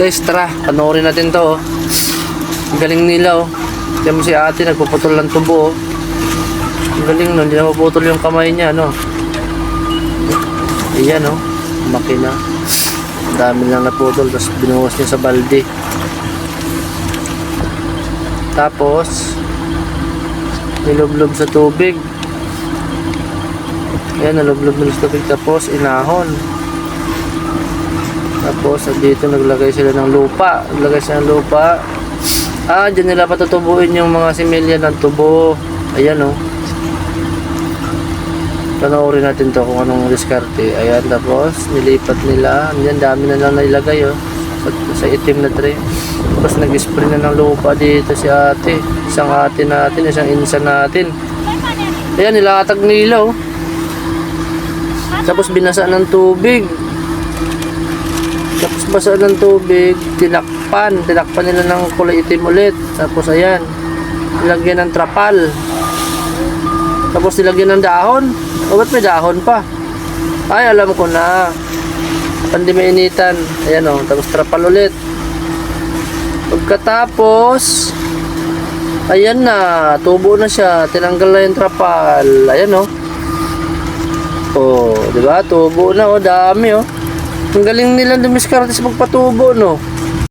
Guys, tara, panoorin natin to. Ang galing nila. Diyan mo si ate, nagpuputol ng tubo. Ang galing nun, hindi na maputol yung kamay niya, no? Ayan, makina. Ang dami lang naputol, tapos binuhos niya sa balde. Tapos nilublob sa tubig. Ayan, nilublob sa tubig. Tapos inahon. Tapos dito naglagay sila ng lupa. Dyan nila patutubuin yung mga similya ng tubo. Ayan, panoorin natin to kung anong diskarte. Ayan, tapos nilipat nila. Ayan, dami na lang nailagay, sa itim na tray. Tapos nag-spray na ng lupa dito si ate. Isang ate natin, isang insan natin. Ayan, nilatag nila, Tapos binasa ng tubig. Tapos basa ng tubig, tinakpan nila ng kulay itim ulit. Tapos ayan, nilagyan ng trapal. Tapos nilagyan ng dahon. Ba't may dahon pa? Ay, alam ko na. Pandi mainitan. Ayan, tapos trapal ulit. Pagkatapos, ayan na, tubo na siya. Tinanggal na yung trapal. Ayan, diba? Tubo na, dami, Ang galing nila dumiskarte sa pagpatubo,